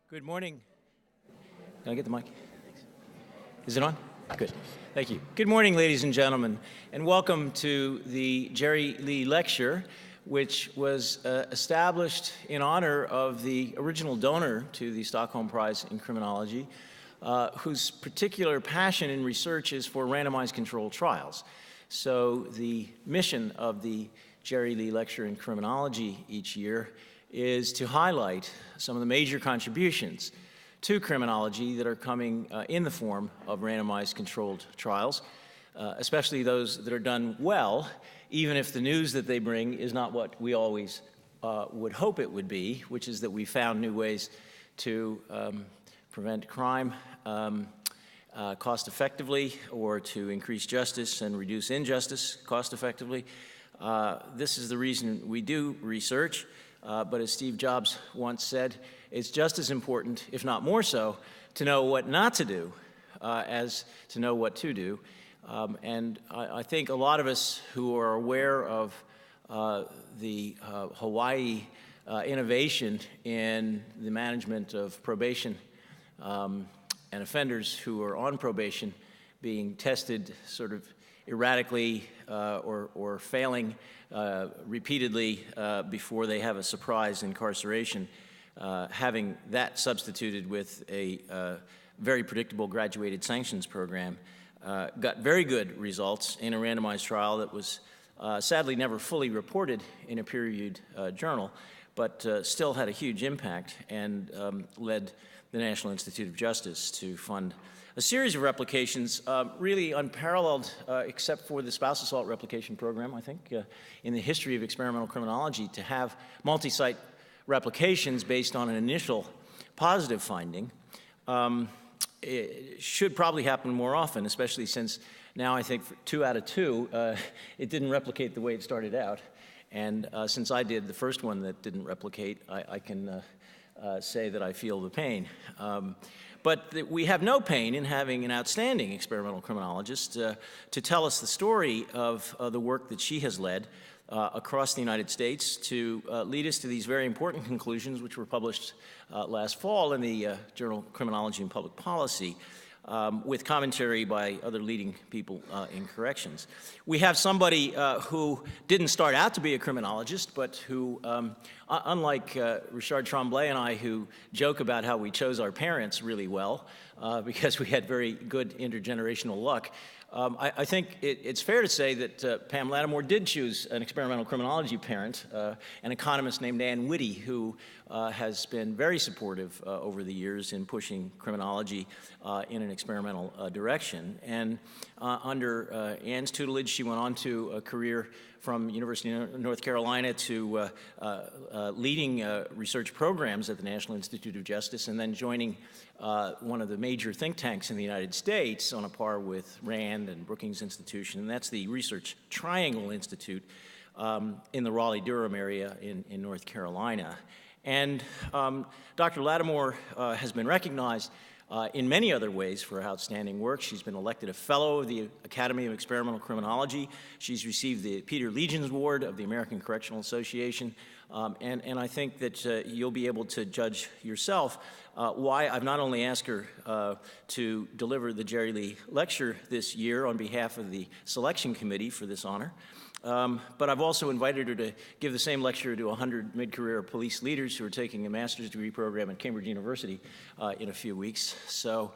Good morning. Can I get the mic? Is it on? Good. Thank you. Good morning, ladies and gentlemen, and welcome to the Jerry Lee Lecture, which was established in honor of the original donor to the Stockholm Prize in Criminology, whose particular passion in research is for randomized controlled trials. So the mission of the Jerry Lee Lecture in Criminology each year is to highlight some of the major contributions to criminology that are coming in the form of randomized controlled trials, especially those that are done well, even if the news that they bring is not what we always would hope it would be, which is that we found new ways to prevent crime cost effectively, or to increase justice and reduce injustice cost effectively. This is the reason we do research. But as Steve Jobs once said, it's just as important, if not more so, to know what not to do as to know what to do. And I think a lot of us who are aware of the Hawaii innovation in the management of probation and offenders who are on probation being tested sort of erratically or failing repeatedly before they have a surprise incarceration, having that substituted with a very predictable graduated sanctions program, got very good results in a randomized trial that was sadly never fully reported in a peer-reviewed journal, but still had a huge impact and led the National Institute of Justice to fund a series of replications, really unparalleled, except for the spouse assault replication program, I think, in the history of experimental criminology, to have multi-site replications based on an initial positive finding. It should probably happen more often, especially since now I think for 2 out of 2, it didn't replicate the way it started out. And since I did the first one that didn't replicate, I can say that I feel the pain. But we have no pain in having an outstanding experimental criminologist to tell us the story of the work that she has led across the United States to lead us to these very important conclusions, which were published last fall in the journal Criminology and Public Policy, with commentary by other leading people in corrections. We have somebody who didn't start out to be a criminologist, but who, unlike Richard Tremblay and I, who joke about how we chose our parents really well because we had very good intergenerational luck, I think it's fair to say that Pam Lattimore did choose an experimental criminology parent, an economist named Ann Whitty, who has been very supportive over the years in pushing criminology in an experimental direction. And under Ann's tutelage, she went on to a career from University of North Carolina to leading research programs at the National Institute of Justice, and then joining one of the major think tanks in the United States on a par with Rand and Brookings Institution, and that's the Research Triangle Institute in the Raleigh-Durham area in North Carolina. And Dr. Lattimore has been recognized in many other ways for her outstanding work. She's been elected a Fellow of the Academy of Experimental Criminology. She's received the Peter Legions Award of the American Correctional Association. And I think that you'll be able to judge yourself why I've not only asked her to deliver the Jerry Lee Lecture this year on behalf of the selection committee for this honor, but I've also invited her to give the same lecture to 100 mid-career police leaders who are taking a master's degree program at Cambridge University in a few weeks. So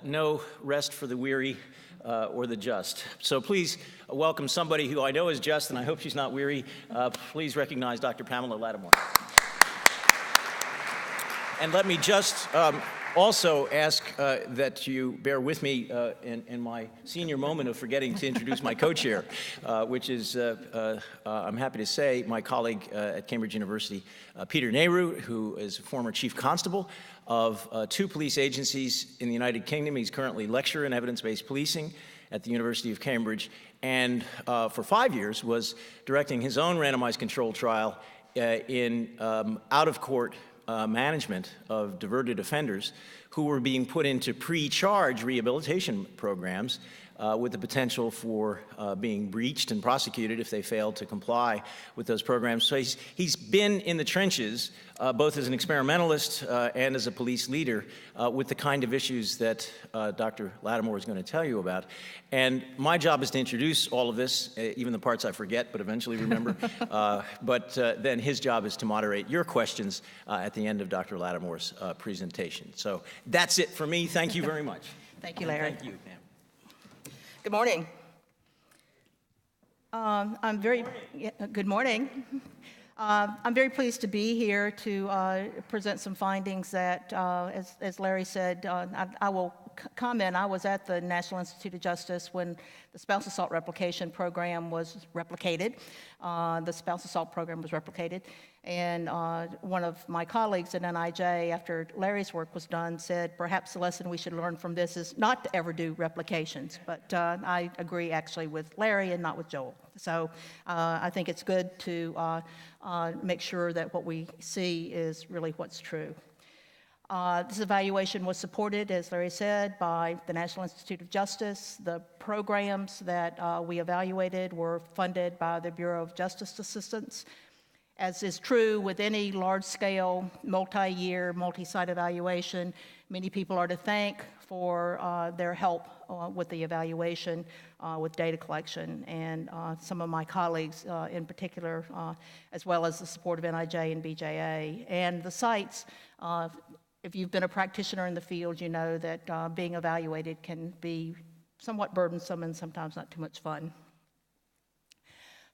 no rest for the weary or the just. So please welcome somebody who I know is just, and I hope she's not weary. Please recognize Dr. Pamela Lattimore. And let me just also ask that you bear with me in my senior moment of forgetting to introduce my co-chair, which is, I'm happy to say, my colleague at Cambridge University, Peter Nehru, who is a former chief constable of 2 police agencies in the United Kingdom. He's currently lecturer in evidence-based policing at the University of Cambridge, and for 5 years was directing his own randomized controlled trial in out-of-court management of diverted offenders who were being put into pre-charge rehabilitation programs with the potential for being breached and prosecuted if they fail to comply with those programs. So he's been in the trenches, both as an experimentalist and as a police leader, with the kind of issues that Dr. Lattimore is going to tell you about. And my job is to introduce all of this, even the parts I forget but eventually remember. But then his job is to moderate your questions at the end of Dr. Lattimore's presentation. So that's it for me. Thank you very much. Thank you, Larry. Thank you, Pam. Good morning. Good morning. I'm very pleased to be here to present some findings that, as Larry said, I will comment. I was at the National Institute of Justice when the spouse assault replication program was replicated. The spouse assault program was replicated. And one of my colleagues at NIJ, after Larry's work was done, said, perhaps the lesson we should learn from this is not to ever do replications. But I agree, actually, with Larry and not with Joel. So I think it's good to make sure that what we see is really what's true. This evaluation was supported, as Larry said, by the National Institute of Justice. The programs that we evaluated were funded by the Bureau of Justice Assistance. As is true with any large-scale, multi-year, multi-site evaluation, many people are to thank for their help with the evaluation, with data collection, and some of my colleagues in particular, as well as the support of NIJ and BJA. And the sites, if you've been a practitioner in the field, you know that being evaluated can be somewhat burdensome and sometimes not too much fun.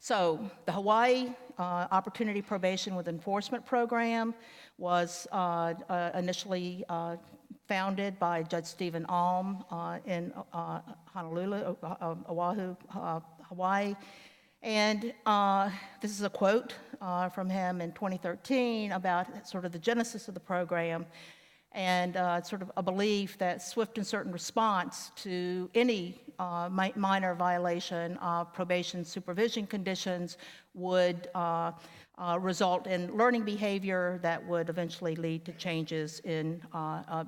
So the Hawaii Opportunity Probation with Enforcement Program was initially founded by Judge Stephen Alm in Honolulu, Oahu, Hawaii. And this is a quote from him in 2013 about sort of the genesis of the program and sort of a belief that swift and certain response to any minor violation of probation supervision conditions would result in learning behavior that would eventually lead to changes in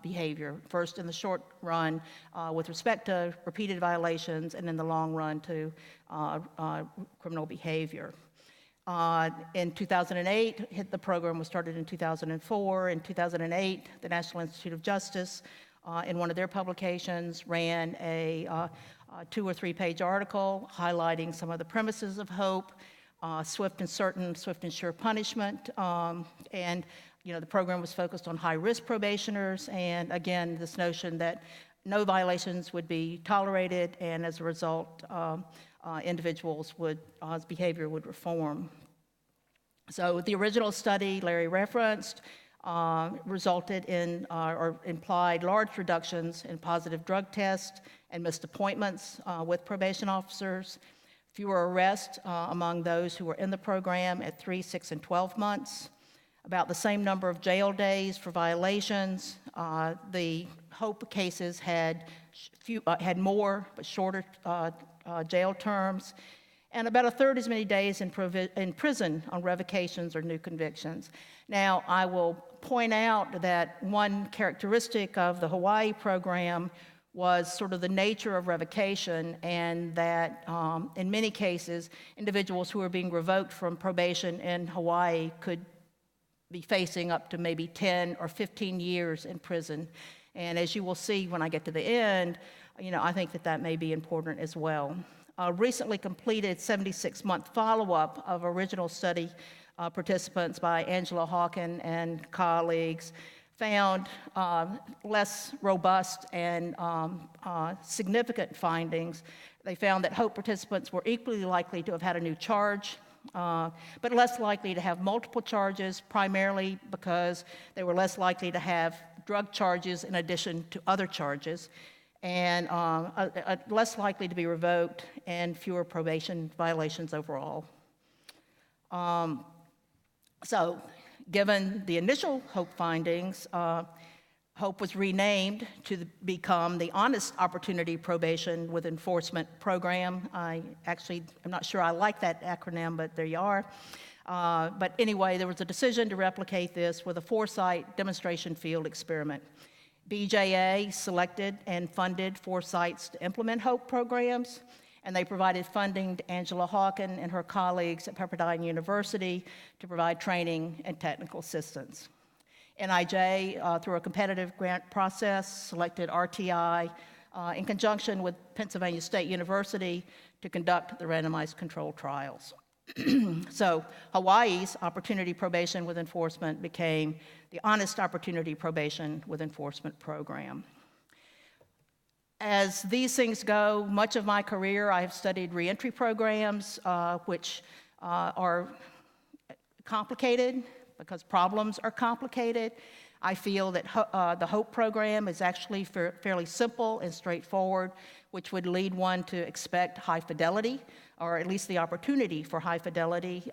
behavior. First, in the short run, with respect to repeated violations, and in the long run to criminal behavior. In 2008, the program was started in 2004. In 2008, the National Institute of Justice, in one of their publications, ran a 2- or 3-page article highlighting some of the premises of HOPE, swift and certain, swift and sure punishment, and the program was focused on high-risk probationers, and again, this notion that no violations would be tolerated, and as a result, individuals behavior would reform. So the original study Larry referenced resulted in or implied large reductions in positive drug tests and missed appointments with probation officers, fewer arrests among those who were in the program at 3, 6, and 12 months, about the same number of jail days for violations. The HOPE cases had more but shorter jail terms, and about 1/3 as many days in prison on revocations or new convictions. Now, I will point out that one characteristic of the Hawaii program was sort of the nature of revocation, and that in many cases, individuals who were being revoked from probation in Hawaii could be facing up to maybe 10 or 15 years in prison. And as you will see when I get to the end, I think that may be important as well. Recently completed 76-month follow-up of original study participants by Angela Hawken and colleagues found less robust and significant findings. They found that HOPE participants were equally likely to have had a new charge, but less likely to have multiple charges, primarily because they were less likely to have drug charges in addition to other charges, and less likely to be revoked, and fewer probation violations overall. So, given the initial HOPE findings, HOPE was renamed to become the Honest Opportunity Probation with Enforcement Program. I'm not sure I like that acronym, but there you are. But anyway, there was a decision to replicate this with a 4-site demonstration field experiment. BJA selected and funded 4 sites to implement HOPE programs, and they provided funding to Angela Hawken and her colleagues at Pepperdine University to provide training and technical assistance. NIJ, through a competitive grant process, selected RTI in conjunction with Pennsylvania State University to conduct the randomized controlled trials. So Hawaii's Opportunity Probation with Enforcement became the Honest Opportunity Probation with Enforcement program. As these things go, much of my career I have studied reentry programs, which are complicated because problems are complicated. I feel that the HOPE program is actually fairly simple and straightforward, which would lead one to expect high fidelity, or at least the opportunity for high fidelity,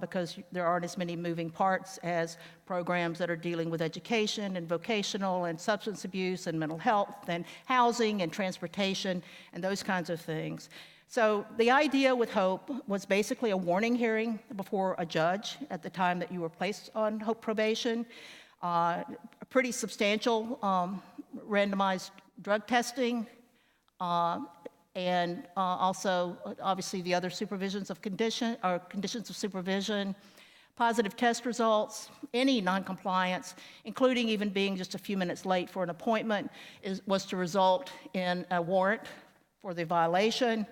because there aren't as many moving parts as programs that are dealing with education and vocational and substance abuse and mental health and housing and transportation and those kinds of things. So the idea with HOPE was basically a warning hearing before a judge at the time that you were placed on HOPE probation, a pretty substantial randomized drug testing, and also, obviously, the other supervisions of conditions of supervision, positive test results, any noncompliance, including even being just a few minutes late for an appointment, was to result in a warrant for the violation,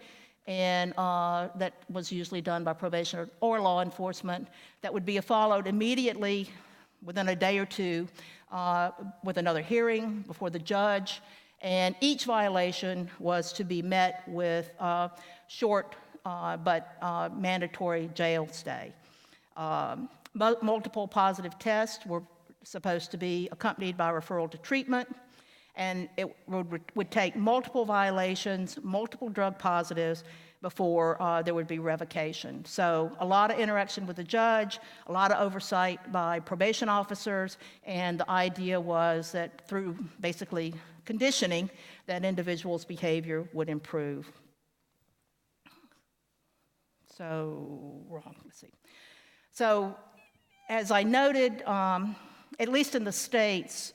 and that was usually done by probation or law enforcement. That would be followed immediately, within a day or two, with another hearing before the judge. And each violation was to be met with short but mandatory jail stay. Multiple positive tests were supposed to be accompanied by referral to treatment, and it would take multiple violations, multiple drug positives, before there would be revocation. So a lot of interaction with the judge, a lot of oversight by probation officers, and the idea was that through basically conditioning, that individual's behavior would improve. Let's see. So as I noted, at least in the States,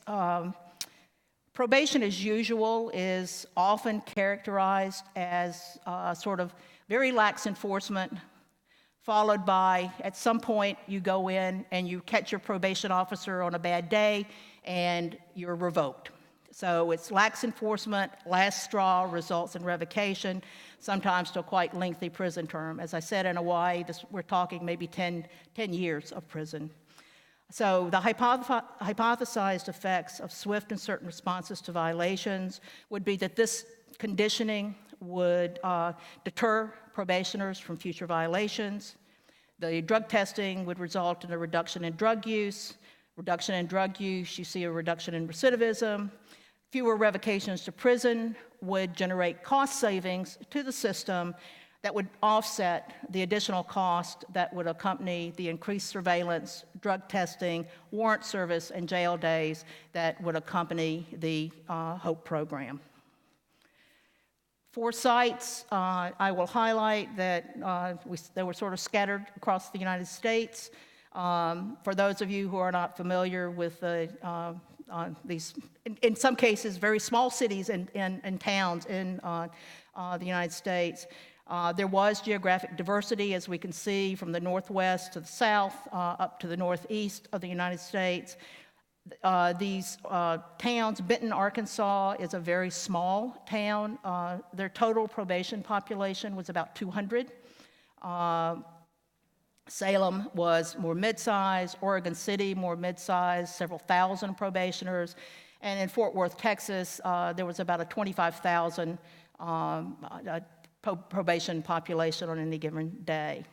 probation as usual is often characterized as sort of very lax enforcement, followed by, at some point, you go in and you catch your probation officer on a bad day and you're revoked. So it's lax enforcement, last straw results in revocation, sometimes to a quite lengthy prison term. As I said, in Hawaii, we're talking maybe 10 years of prison. So the hypothesized effects of swift and certain responses to violations would be that this conditioning would deter probationers from future violations. The drug testing would result in a reduction in drug use. Reduction in drug use, you see a reduction in recidivism. Fewer revocations to prison would generate cost savings to the system that would offset the additional cost that would accompany the increased surveillance, drug testing, warrant service, and jail days that would accompany the HOPE program. 4 sites, I will highlight that they were sort of scattered across the United States. For those of you who are not familiar with these, in some cases, very small cities and towns in the United States, there was geographic diversity, as we can see, from the northwest to the south, up to the northeast of the United States. These towns, Benton, Arkansas, is a very small town. Their total probation population was about 200. Salem was more mid-sized, Oregon City more mid-sized, several thousand probationers, and in Fort Worth, Texas, there was about a 25,000 probation population on any given day.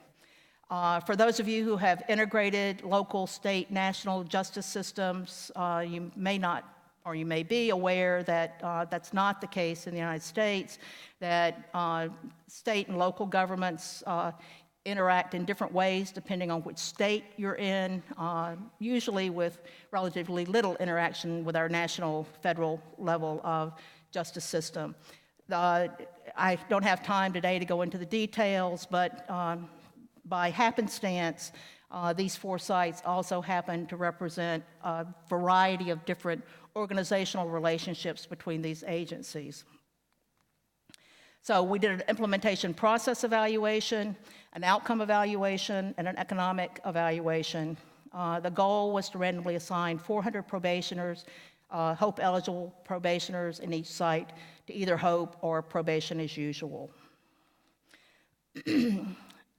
For those of you who have integrated local, state, national justice systems, you may not, or you may be aware that that's not the case in the United States, that state and local governments interact in different ways depending on which state you're in, usually with relatively little interaction with our national, federal level of justice system. I don't have time today to go into the details, but by happenstance, These 4 sites also happen to represent a variety of different organizational relationships between these agencies. So we did an implementation process evaluation, an outcome evaluation, and an economic evaluation. The goal was to randomly assign 400 probationers, HOPE-eligible probationers in each site to either HOPE or probation as usual.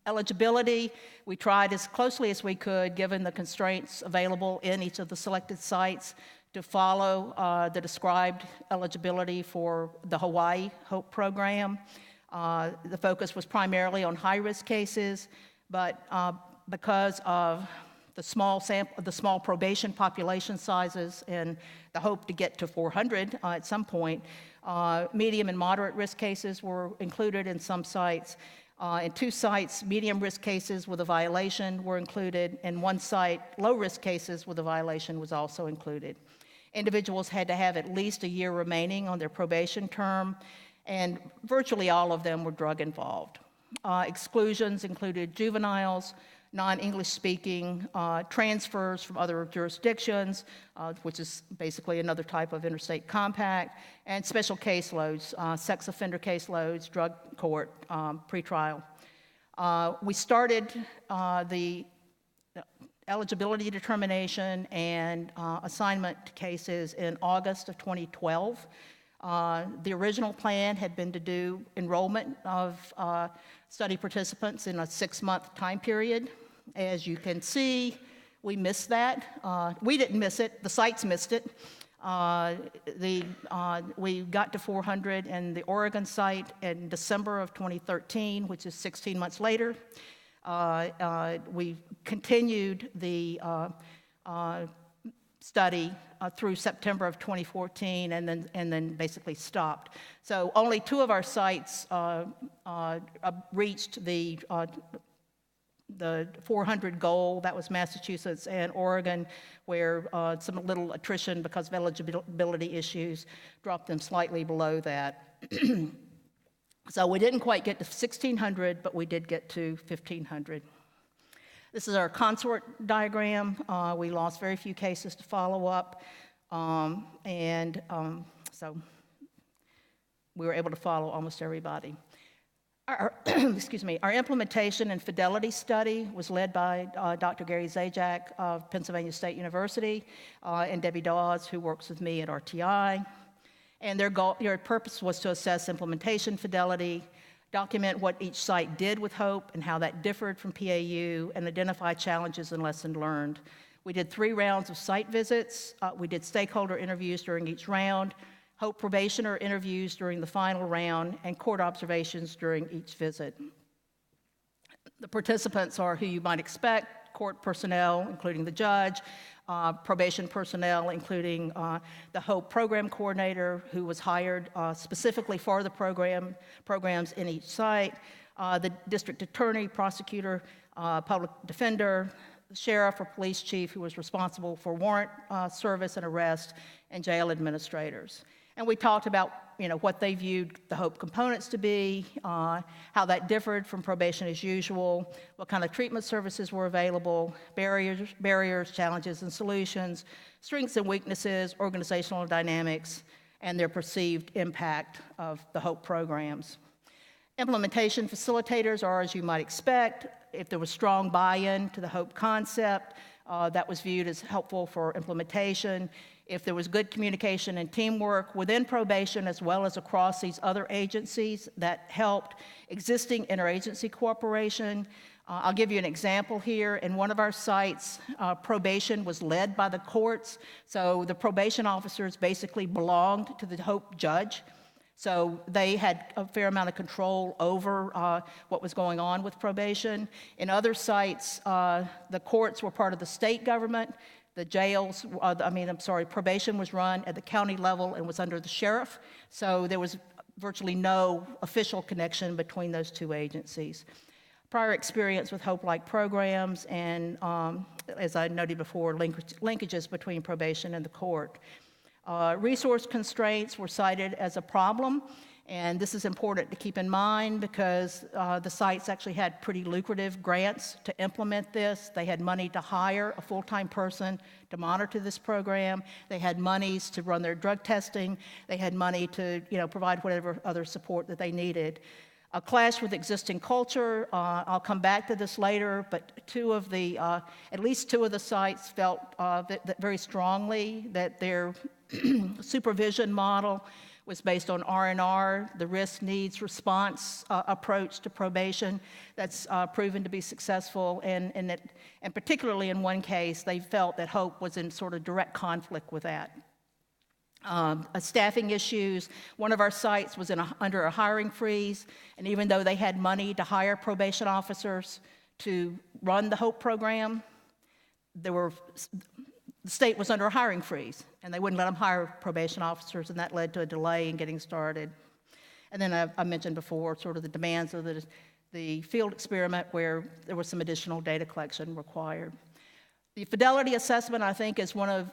Eligibility, we tried as closely as we could, given the constraints available in each of the selected sites, to follow the described eligibility for the Hawaii HOPE program. The focus was primarily on high-risk cases, but because of the small probation population sizes and the hope to get to 400 at some point, medium and moderate risk cases were included in some sites. In 2 sites, medium risk cases with a violation were included. In 1 site, low risk cases with a violation was also included. Individuals had to have at least a year remaining on their probation term, and virtually all of them were drug involved. Exclusions included juveniles, non-English speaking, transfers from other jurisdictions, which is basically another type of interstate compact, and special caseloads, sex offender caseloads, drug court, pretrial. We started the eligibility determination and assignment cases in August of 2012. The original plan had been to do enrollment of study participants in a 6-month time period. As you can see, we missed that. We didn't miss it, the sites missed it. We got to 400 in the Oregon site in December of 2013, which is 16 months later. We continued the study through September of 2014 and then basically stopped. So only 2 of our sites reached the 400 goal. That was Massachusetts and Oregon, where some little attrition because of eligibility issues dropped them slightly below that. So we didn't quite get to 1,600, but we did get to 1,500. This is our consort diagram. We lost very few cases to follow up, so we were able to follow almost everybody. Excuse me, our implementation and fidelity study was led by Dr. Gary Zajac of Pennsylvania State University and Debbie Dawes, who works with me at RTI. And their purpose was to assess implementation fidelity, document what each site did with HOPE and how that differed from PAU, and identify challenges and lessons learned. We did 3 rounds of site visits. We did stakeholder interviews during each round, HOPE probationer interviews during the final round, and court observations during each visit. The participants are who you might expect: court personnel, including the judge, probation personnel, including the HOPE program coordinator, who was hired specifically for the programs in each site, the district attorney, prosecutor, public defender, the sheriff or police chief, who was responsible for warrant service and arrest, and jail administrators. And we talked about, what they viewed the HOPE components to be, how that differed from probation as usual, what kind of treatment services were available, barriers, challenges, and solutions, strengths and weaknesses, organizational dynamics, and their perceived impact of the HOPE programs. Implementation facilitators are, as you might expect, if there was strong buy-in to the HOPE concept, that was viewed as helpful for implementation. If there was good communication and teamwork within probation as well as across these other agencies, that helped. Existing interagency cooperation. I'll give you an example here. In one of our sites, probation was led by the courts, so the probation officers basically belonged to the HOPE judge. So they had a fair amount of control over what was going on with probation. In other sites, the courts were part of the state government. The jails, probation was run at the county level and was under the sheriff. So there was virtually no official connection between those 2 agencies. Prior experience with HOPE-like programs and, as I noted before, linkages between probation and the court. Resource constraints were cited as a problem, And this is important to keep in mind because the sites actually had pretty lucrative grants to implement this. They had money to hire a full-time person to monitor this program. They had monies to run their drug testing. They had money to provide whatever other support that they needed. A clash with existing culture, I'll come back to this later, but at least two of the sites felt that very strongly that their supervision model was based on R&R, the risk, needs, response approach to probation that's proven to be successful, and particularly in one case, they felt that HOPE was in sort of direct conflict with that. Staffing issues, one of our sites was under a hiring freeze, and even though they had money to hire probation officers to run the HOPE program, the state was under a hiring freeze, and they wouldn't let them hire probation officers, and that led to a delay in getting started. And then I mentioned before sort of the demands of the field experiment where there was some additional data collection required. The fidelity assessment, I think, is one of,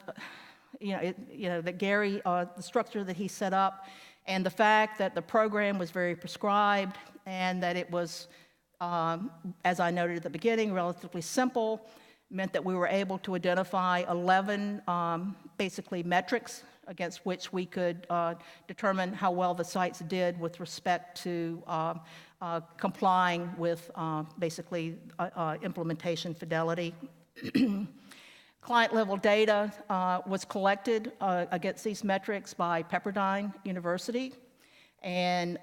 that Gary, the structure that he set up, and the fact that the program was very prescribed and that it was, as I noted at the beginning, relatively simple, meant that we were able to identify 11 basically metrics against which we could determine how well the sites did with respect to complying with basically implementation fidelity. Client-level data was collected against these metrics by Pepperdine University, and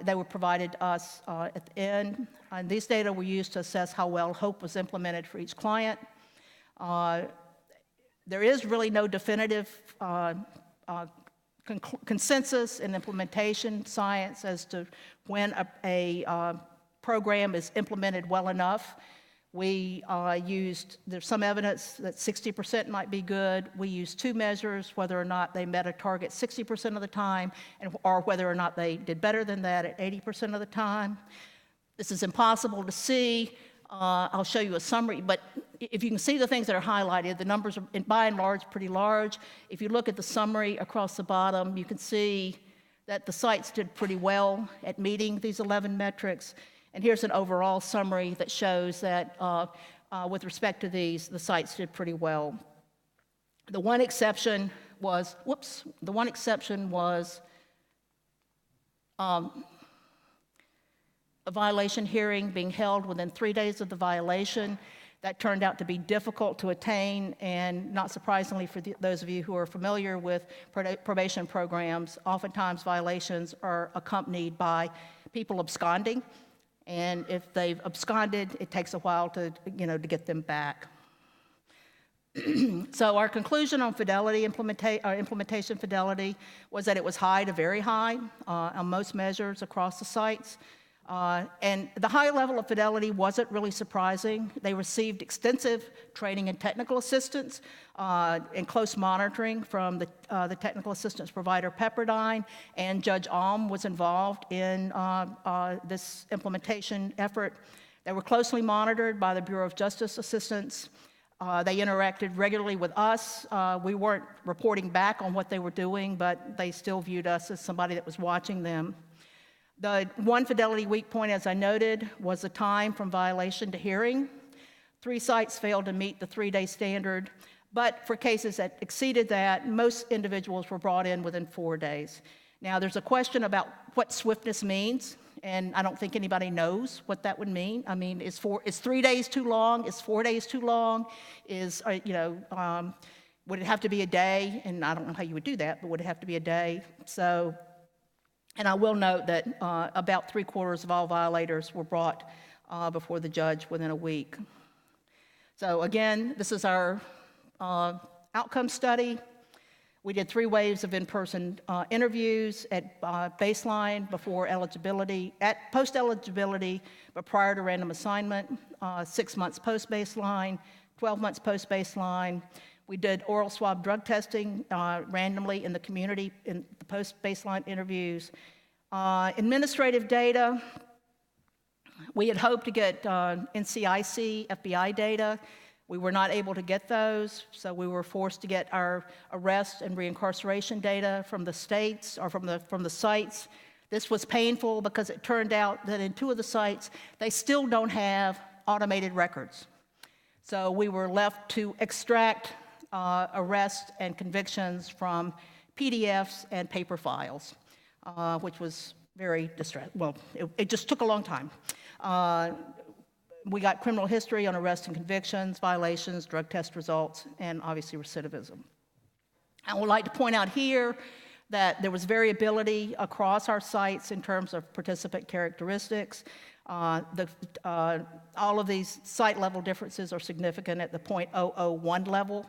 they were provided to us at the end. And these data were used to assess how well HOPE was implemented for each client. There is really no definitive consensus in implementation science as to when a program is implemented well enough. We there's some evidence that 60% might be good. We used two measures, whether or not they met a target 60% of the time, or whether or not they did better than that at 80% of the time. This is impossible to see. I'll show you a summary, but if you can see the things that are highlighted, the numbers are, by and large, pretty large. If you look at the summary across the bottom, you can see that the sites did pretty well at meeting these 11 metrics. And here's an overall summary that shows that with respect to these, the sites did pretty well. The one exception was, a violation hearing being held within 3 days of the violation. That turned out to be difficult to attain, and not surprisingly for those of you who are familiar with probation programs, oftentimes violations are accompanied by people absconding, and if they've absconded, it takes a while to get them back. So our conclusion on fidelity, implementation fidelity, was that it was high to very high on most measures across the sites. And the high level of fidelity wasn't really surprising. They received extensive training and technical assistance and close monitoring from the technical assistance provider Pepperdine, and Judge Alm was involved in this implementation effort. They were closely monitored by the Bureau of Justice assistants. They interacted regularly with us. We weren't reporting back on what they were doing, but they still viewed us as somebody that was watching them. The one fidelity weak point, as I noted, was the time from violation to hearing. 3 sites failed to meet the 3-day standard, but for cases that exceeded that, most individuals were brought in within 4 days. Now, there's a question about what swiftness means, and I don't think anybody knows what that would mean. I mean, is 3 days too long? Is 4 days too long? Would it have to be a day? And I don't know how you would do that, but would it have to be a day? So. And I will note that about 3/4 of all violators were brought before the judge within a week. So again, this is our outcome study. We did 3 waves of in-person interviews at baseline, before eligibility, at post-eligibility, but prior to random assignment, 6 months post-baseline, 12 months post-baseline. We did oral swab drug testing randomly in the community in the post-baseline interviews. Administrative data, we had hoped to get NCIC, FBI data. We were not able to get those, so we were forced to get our arrest and reincarceration data from the states, or from the sites. This was painful because it turned out that in 2 of the sites, they still don't have automated records. So we were left to extract arrests and convictions from PDFs and paper files, which was very distressing. Well, it just took a long time. We got criminal history on arrests and convictions, violations, drug test results, and obviously recidivism. I would like to point out here that there was variability across our sites in terms of participant characteristics. All of these site-level differences are significant at the 0.001 level.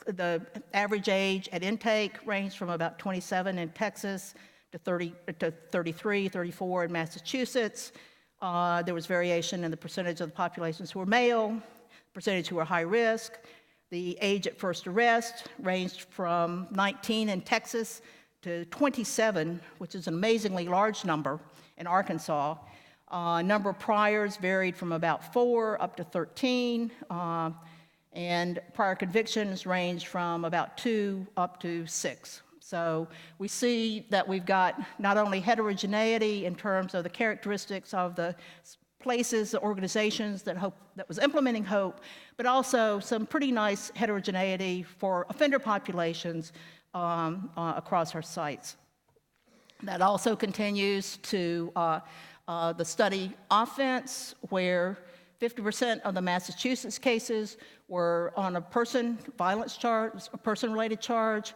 The average age at intake ranged from about 27 in Texas to 33, 34 in Massachusetts. There was variation in the percentage of the populations who were male, percentage who were high risk. The age at first arrest ranged from 19 in Texas to 27, which is an amazingly large number in Arkansas. Number of priors varied from about 4 up to 13, and prior convictions ranged from about 2 up to 6. So we see that we've got not only heterogeneity in terms of the characteristics of the places, the organizations that was implementing HOPE, but also some pretty nice heterogeneity for offender populations across our sites. That also continues to the study offense, where 50% of the Massachusetts cases were on a person violence charge, a person-related charge,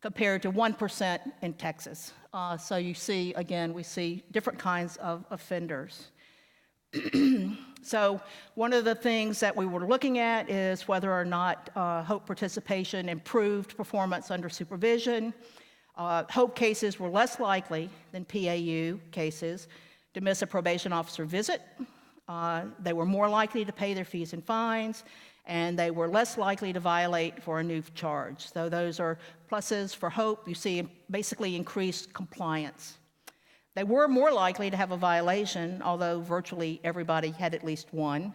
compared to 1% in Texas. So you see, again, we see different kinds of offenders. So one of the things that we were looking at is whether or not HOPE participation improved performance under supervision. HOPE cases were less likely than PAU cases to miss a probation officer visit. They were more likely to pay their fees and fines, and they were less likely to violate for a new charge. So those are pluses for HOPE. You see basically increased compliance. They were more likely to have a violation, although virtually everybody had at least one.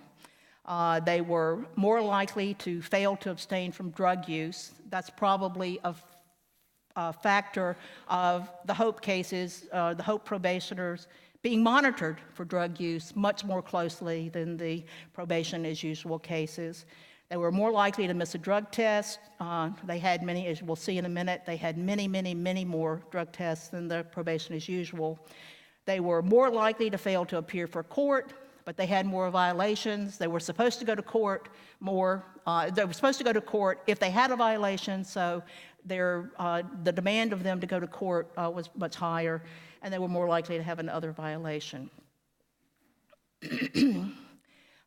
They were more likely to fail to abstain from drug use. That's probably a factor of the HOPE cases, the HOPE probationers being monitored for drug use much more closely than the probation as usual cases. They were more likely to miss a drug test. They had many, as we'll see in a minute, they had many more drug tests than the probation as usual. They were more likely to fail to appear for court, but they had more violations. They were supposed to go to court more. They were supposed to go to court if they had a violation, so the demand of them to go to court was much higher, and they were more likely to have another violation.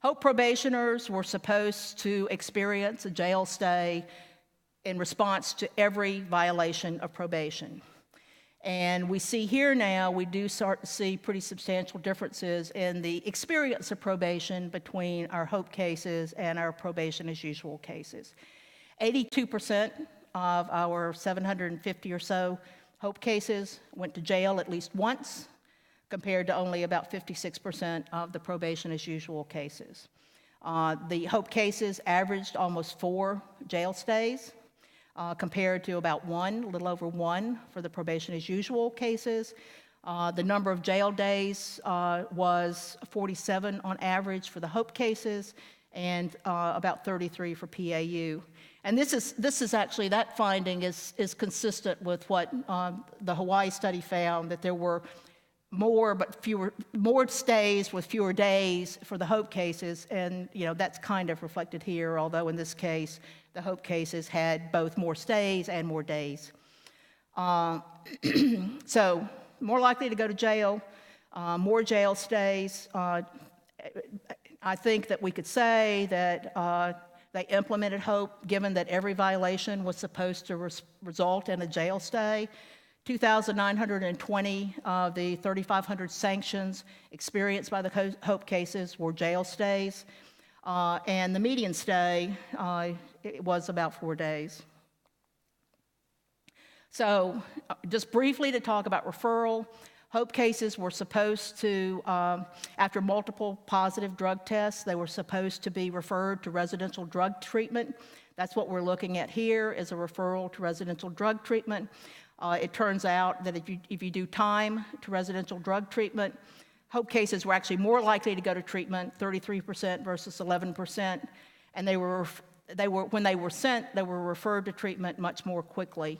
HOPE probationers were supposed to experience a jail stay in response to every violation of probation. And we see here now, we do start to see pretty substantial differences in the experience of probation between our HOPE cases and our probation as usual cases. 82% of our 750 or so HOPE cases went to jail at least once, compared to only about 56% of the probation as usual cases. The HOPE cases averaged almost 4 jail stays, compared to about 1, a little over 1 for the probation as usual cases. The number of jail days was 47 on average for the HOPE cases, and about 33 for PAU. And this is actually, that finding is consistent with what the Hawaii study found, that there were more stays with fewer days for the HOPE cases, and that's kind of reflected here, although in this case, the HOPE cases had both more stays and more days. So more likely to go to jail, more jail stays. I think that we could say that they implemented HOPE given that every violation was supposed to result in a jail stay. 2,920 of the 3,500 sanctions experienced by the HOPE cases were jail stays, and the median stay it was about 4 days. So just briefly to talk about referral, HOPE cases were supposed to, after multiple positive drug tests, they were supposed to be referred to residential drug treatment. That's what we're looking at here, is a referral to residential drug treatment. It turns out that if you do time to residential drug treatment, HOPE cases were actually more likely to go to treatment, 33% versus 11%, and when they were sent, they were referred to treatment much more quickly.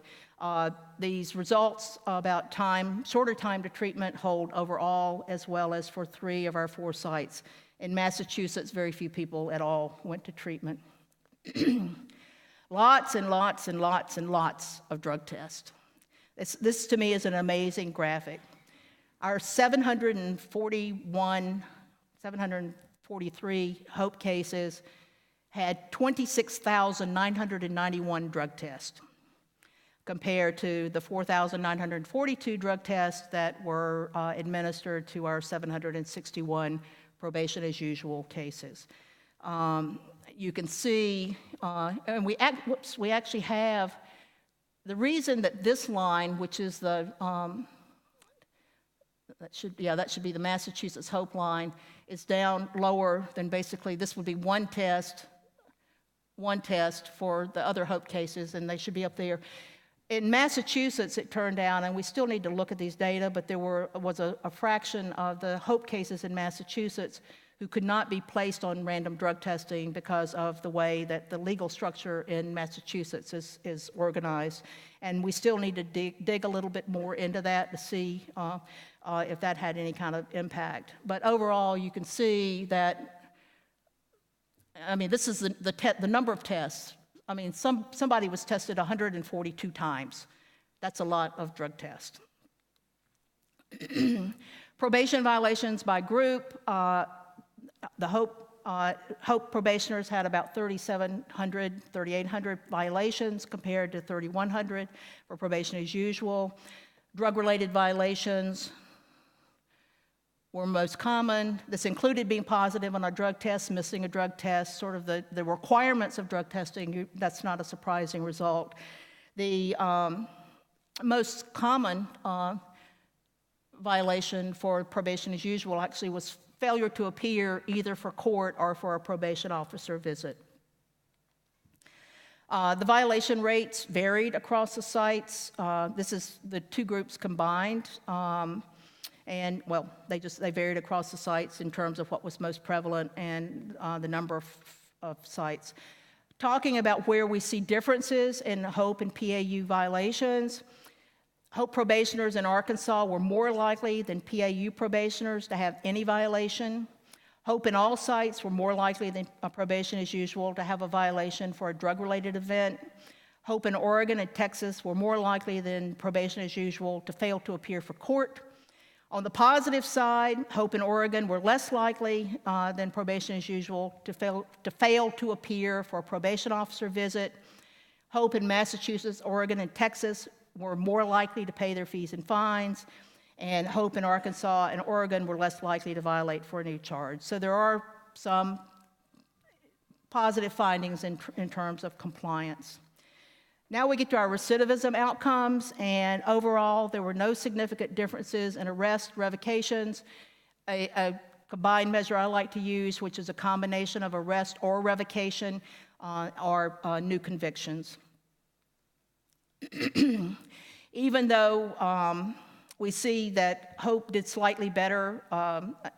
These results about shorter time to treatment hold overall, as well as for 3 of our 4 sites. In Massachusetts, very few people at all went to treatment. Lots and lots and lots and lots of drug tests. This to me is an amazing graphic. Our 743 HOPE cases had 26,991 drug tests, compared to the 4,942 drug tests that were administered to our 761 probation as usual cases. You can see, and we actually have, the reason that this line, which is the, that should be the Massachusetts HOPE line, is down lower than basically, this would be one test for the other HOPE cases, and they should be up there. In Massachusetts, it turned out, and we still need to look at these data, but there was a fraction of the HOPE cases in Massachusetts who could not be placed on random drug testing because of the way that the legal structure in Massachusetts is organized. And we still need to dig a little bit more into that to see if that had any kind of impact. But overall, you can see that, I mean, this is the number of tests. I mean, somebody was tested 142 times. That's a lot of drug tests. Probation violations by group. The HOPE probationers had about 3,800 violations compared to 3,100 for probation as usual. Drug-related violations were most common. This included being positive on a drug test, missing a drug test, sort of the requirements of drug testing. That's not a surprising result. The most common violation for probation as usual actually was failure to appear either for court or for a probation officer visit. The violation rates varied across the sites. This is the 2 groups combined. And, well, they varied across the sites in terms of what was most prevalent and the number of sites. Talking about where we see differences in HOPE and PAU violations, HOPE probationers in Arkansas were more likely than PAU probationers to have any violation. HOPE in all sites were more likely than probation as usual to have a violation for a drug-related event. HOPE in Oregon and Texas were more likely than probation as usual to fail to appear for court. On the positive side, HOPE in Oregon were less likely than probation as usual to fail to appear for a probation officer visit. HOPE in Massachusetts, Oregon, and Texas were more likely to pay their fees and fines, and HOPE in Arkansas and Oregon were less likely to violate for a new charge. So there are some positive findings in terms of compliance. Now we get to our recidivism outcomes, and overall there were no significant differences in arrest, revocations. A combined measure I like to use, which is a combination of arrest or revocation, are new convictions. Even though we see that HOPE did slightly better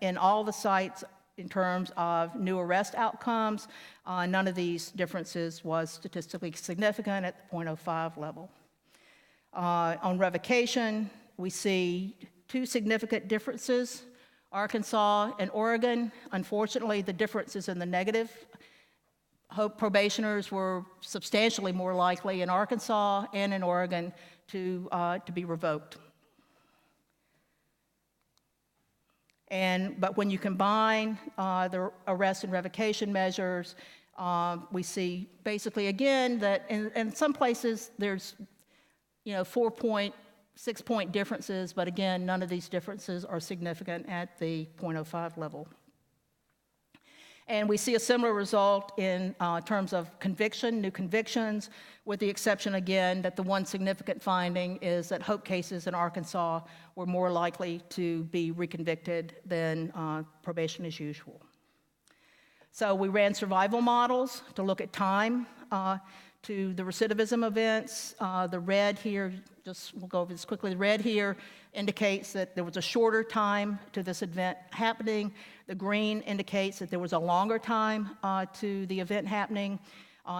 in all the sites in terms of new arrest outcomes, none of these differences was statistically significant at the 0.05 level. On revocation, we see 2 significant differences, Arkansas and Oregon. Unfortunately, the difference is in the negative. HOPE probationers were substantially more likely in Arkansas and in Oregon to be revoked. But when you combine the arrest and revocation measures, we see basically again that in some places there's 4.6-point differences, but again, none of these differences are significant at the 0.05 level. And we see a similar result in terms of conviction, new convictions, with the exception, again, that the one significant finding is that HOPE cases in Arkansas were more likely to be reconvicted than probation as usual. So we ran survival models to look at time to the recidivism events. The red here, we'll go over this quickly. The red here indicates that there was a shorter time to this event happening. The green indicates that there was a longer time to the event happening.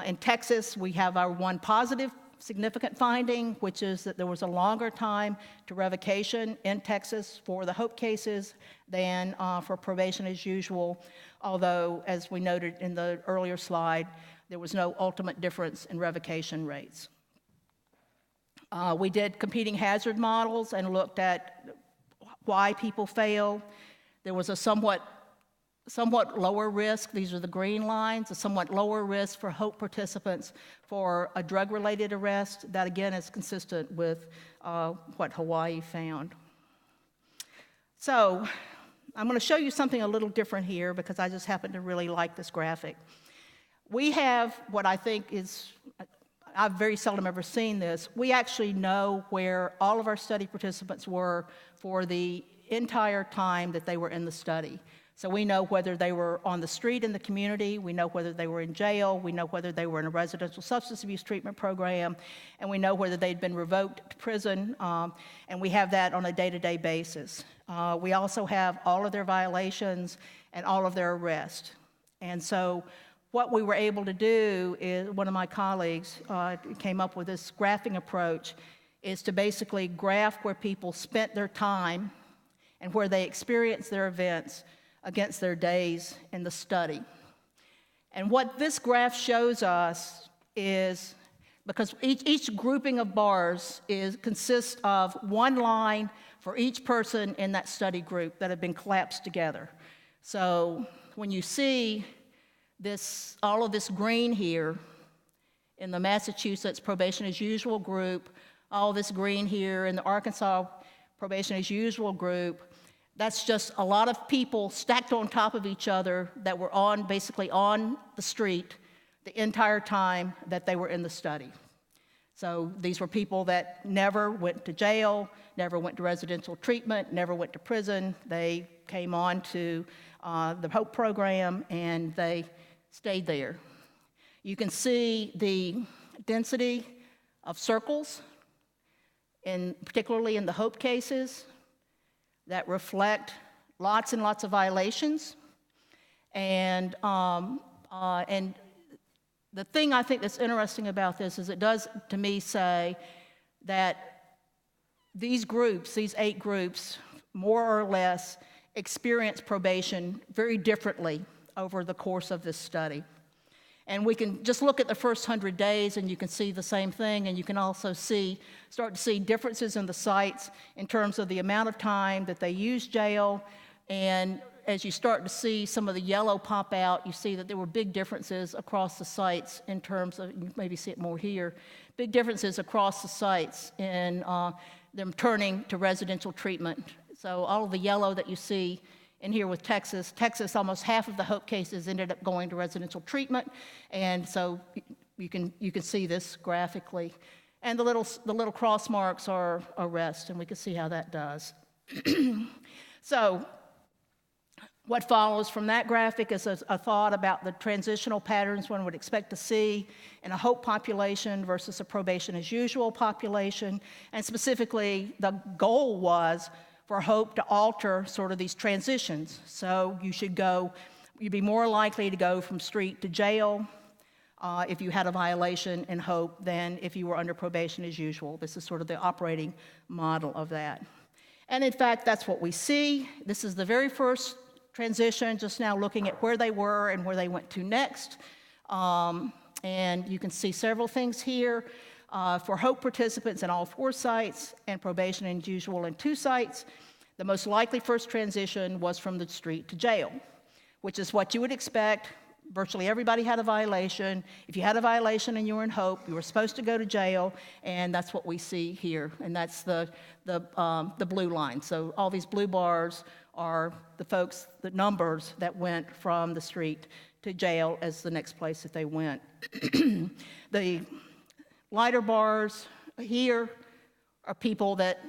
In Texas, we have our one positive significant finding, which is that there was a longer time to revocation in Texas for the HOPE cases than for probation as usual, although, as we noted in the earlier slide, there was no ultimate difference in revocation rates. We did competing hazard models and looked at why people fail. There was a somewhat lower risk, these are the green lines, a somewhat lower risk for HOPE participants for a drug-related arrest. That, again, is consistent with what Hawaii found. So I'm going to show you something a little different here because I just happen to really like this graphic. We have what I think is, I've very seldom ever seen this. We actually know where all of our study participants were for the entire time that they were in the study. So we know whether they were on the street in the community, we know whether they were in jail, we know whether they were in a residential substance abuse treatment program, and we know whether they'd been revoked to prison, and we have that on a day-to-day basis. We also have all of their violations and all of their arrests. And so what we were able to do is, one of my colleagues came up with this graphing approach, is to basically graph where people spent their time and where they experienced their events against their days in the study. And what this graph shows us is, because each grouping of bars consists of one line for each person in that study group that have been collapsed together. So when you see this, all of this green here in the Massachusetts probation as usual group, all this green here in the Arkansas probation as usual group, that's just a lot of people stacked on top of each other that were basically on the street the entire time that they were in the study. So these were people that never went to jail, never went to residential treatment, never went to prison. They came on to the HOPE program and they stayed there. You can see the density of circles, particularly in the HOPE cases, that reflect lots and lots of violations. And the thing I think that's interesting about this is it does, to me, say that these groups, these 8 groups, more or less, experience probation very differently over the course of this study. And we can just look at the first 100 days and you can see the same thing, and you can also start to see differences in the sites in terms of the amount of time that they use jail. And as you start to see some of the yellow pop out, you see that there were big differences across the sites in terms of, you maybe see it more here, big differences across the sites in them turning to residential treatment. So all of the yellow that you see in here with Texas, almost half of the HOPE cases ended up going to residential treatment, and so you can see this graphically. And the little cross marks are arrests, and we can see how that does. So what follows from that graphic is a thought about the transitional patterns one would expect to see in a HOPE population versus a probation as usual population, and specifically the goal was for HOPE to alter sort of these transitions. So you'd be more likely to go from street to jail if you had a violation in HOPE than if you were under probation as usual. This is sort of the operating model of that. And in fact, that's what we see. This is the very first transition, just now looking at where they were and where they went to next. And you can see several things here. For HOPE participants in all 4 sites and probation as usual in 2 sites, the most likely first transition was from the street to jail, which is what you would expect virtually everybody had a violation. If you had a violation and you were in HOPE, you were supposed to go to jail, and that's what we see here, and that's the blue line. So all these blue bars are the folks, the numbers that went from the street to jail as the next place that they went. The lighter bars here are people that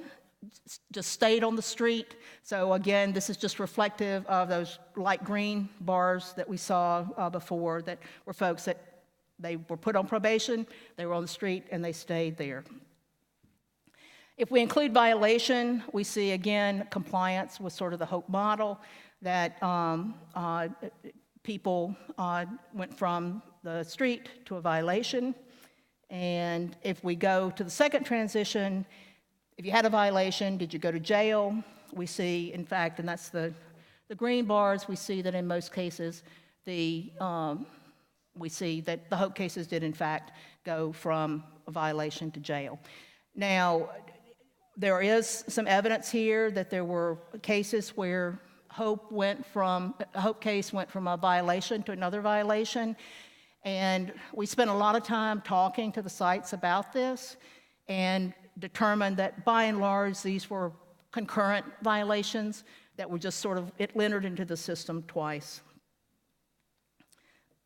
just stayed on the street. So again, this is just reflective of those light green bars that we saw before, that were folks that they were put on probation, they were on the street, and they stayed there. If we include violation, we see again compliance with sort of the HOPE model, that people went from the street to a violation. And if we go to the second transition, if you had a violation, did you go to jail? We see, in fact, and that's the green bars, we see that in most cases, we see that the HOPE cases did, in fact, go from a violation to jail. Now, there is some evidence here that there were cases where a HOPE case went from a violation to another violation. And we spent a lot of time talking to the sites about this and determined that by and large these were concurrent violations that were just sort of, it entered into the system twice.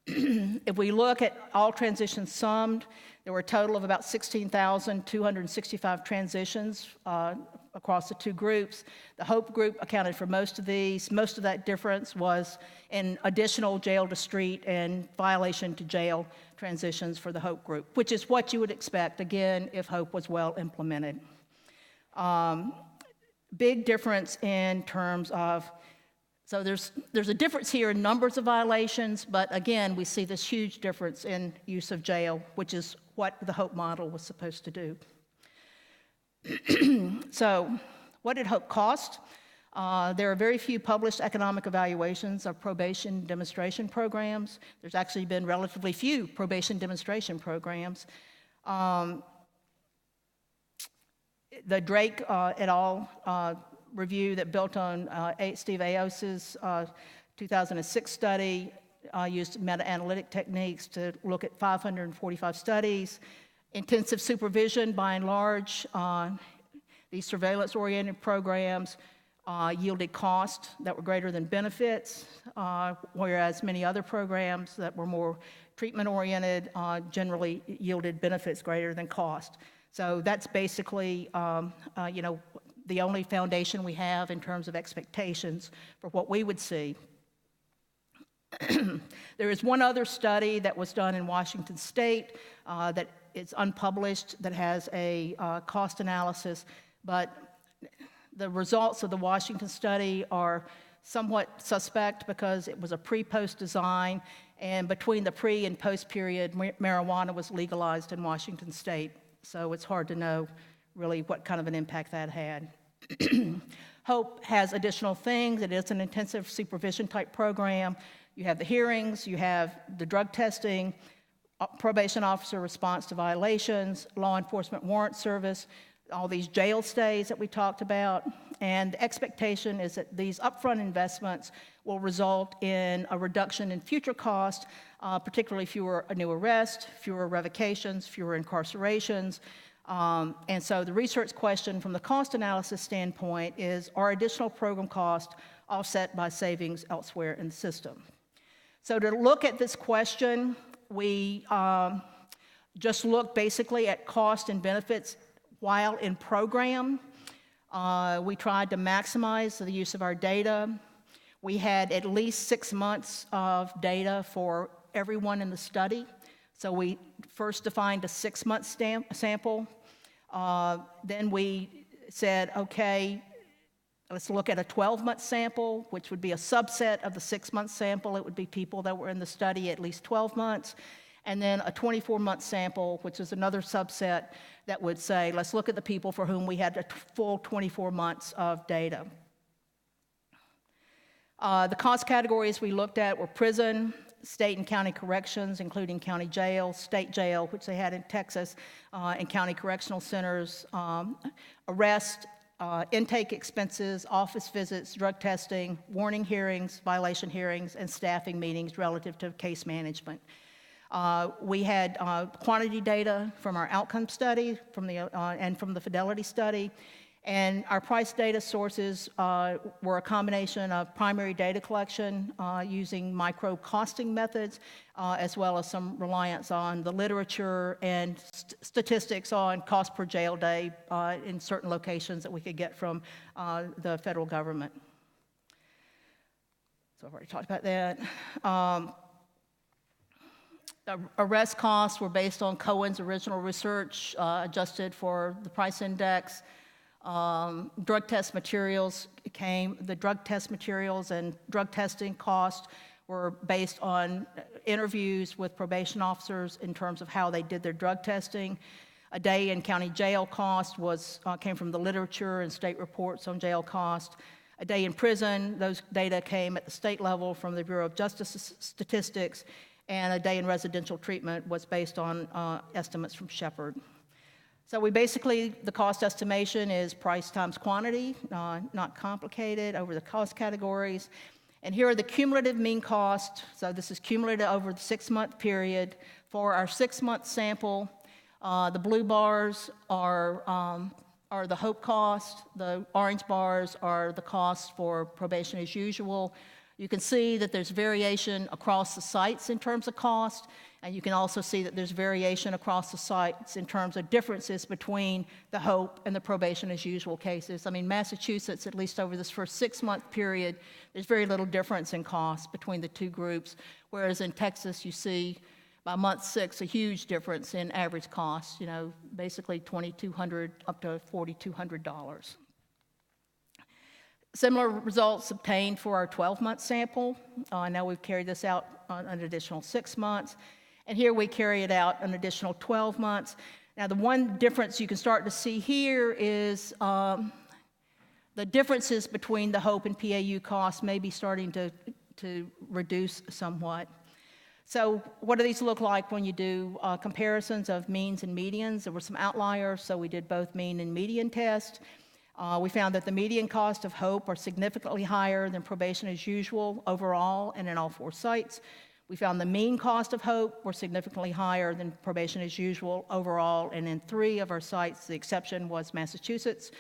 If we look at all transitions summed, there were a total of about 16,265 transitions across the two groups. The HOPE group accounted for most of these. Most of that difference was in additional jail to street and violation to jail transitions for the HOPE group, which is what you would expect, again, if HOPE was well implemented. Big difference in terms of, so there's a difference here in numbers of violations, but again, we see this huge difference in use of jail, which is what the HOPE model was supposed to do. So what did HOPE cost? There are very few published economic evaluations of probation demonstration programs. There's actually been relatively few probation demonstration programs. The Drake et al. Review that built on Steve Aos's 2006 study used meta-analytic techniques to look at 545 studies. Intensive supervision, by and large, these surveillance-oriented programs yielded costs that were greater than benefits, whereas many other programs that were more treatment-oriented generally yielded benefits greater than cost. So that's basically, the only foundation we have in terms of expectations for what we would see. There is one other study that was done in Washington State that is unpublished that has a cost analysis, but the results of the Washington study are somewhat suspect because it was a pre-post design, and between the pre and post period, marijuana was legalized in Washington State, so it's hard to know really what kind of an impact that had. HOPE has additional things. It is an intensive supervision type program. You have the hearings, you have the drug testing, probation officer response to violations, law enforcement warrant service, all these jail stays that we talked about. And the expectation is that these upfront investments will result in a reduction in future costs, particularly fewer new arrests, fewer revocations, fewer incarcerations. And so the research question from the cost analysis standpoint is, are additional program costs offset by savings elsewhere in the system? So to look at this question, we just look basically at cost and benefits while in program. We tried to maximize the use of our data. We had at least 6 months of data for everyone in the study. So we first defined a 6-month sample. Then we said, okay, let's look at a 12-month sample, which would be a subset of the 6-month sample. It would be people that were in the study at least 12 months. And then a 24-month sample, which is another subset that would say, let's look at the people for whom we had a full 24 months of data. The cost categories we looked at were prison, state and county corrections, including county jail, state jail, which they had in Texas, and county correctional centers, arrest, intake expenses, office visits, drug testing, warning hearings, violation hearings, and staffing meetings relative to case management. We had quantity data from our outcome study and from the fidelity study. And our price data sources were a combination of primary data collection using micro-costing methods, as well as some reliance on the literature and statistics on cost per jail day in certain locations that we could get from the federal government. So I've already talked about that. Arrest costs were based on Cohen's original research, adjusted for the price index. Drug test materials the drug test materials and drug testing costs were based on interviews with probation officers in terms of how they did their drug testing. A day in county jail cost came from the literature and state reports on jail cost. A day in prison, those data came at the state level from the Bureau of Justice Statistics, and a day in residential treatment was based on estimates from Shepherd. So the cost estimation is price times quantity, not complicated, over the cost categories. And here are the cumulative mean cost. So this is cumulative over the 6-month period. For our 6-month sample, the blue bars are the HOPE cost. The orange bars are the costs for probation as usual. You can see that there's variation across the sites in terms of cost, and you can also see that there's variation across the sites in terms of differences between the HOPE and the probation as usual cases. I mean, Massachusetts, at least over this first 6-month period, there's very little difference in cost between the two groups, whereas in Texas, you see by month 6 a huge difference in average cost, basically $2,200 up to $4,200. Similar results obtained for our 12-month sample. Now we've carried this out on an additional 6 months. And here we carry it out an additional 12 months. Now the one difference you can start to see here is the differences between the HOPE and PAU costs may be starting to reduce somewhat. So what do these look like when you do comparisons of means and medians? There were some outliers, so we did both mean and median tests. We found that the median cost of HOPE are significantly higher than probation as usual overall and in all 4 sites. We found the mean cost of HOPE were significantly higher than probation as usual overall and in 3 of our sites. The exception was Massachusetts.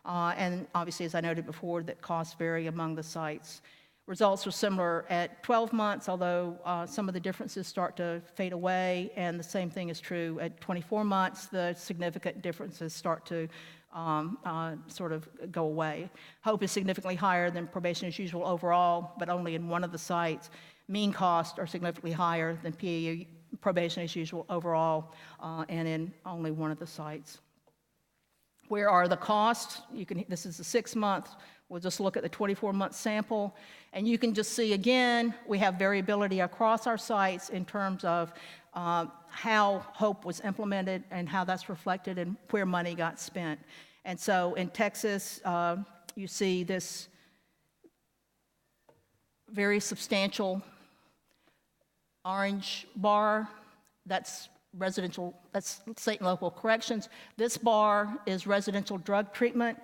And obviously, as I noted before, that costs vary among the sites. Results were similar at 12 months, although some of the differences start to fade away, and the same thing is true at 24 months. The significant differences start to sort of go away. HOPE is significantly higher than probation as usual overall, but only in 1 of the sites. Mean costs are significantly higher than PAU probation as usual overall, and in only 1 of the sites. Where are the costs? This is the 6-month. We'll just look at the 24-month sample, and you can just see again we have variability across our sites in terms of how HOPE was implemented and how that's reflected in where money got spent. And so in Texas, you see this very substantial orange bar. That's state and local corrections. This bar is residential drug treatment.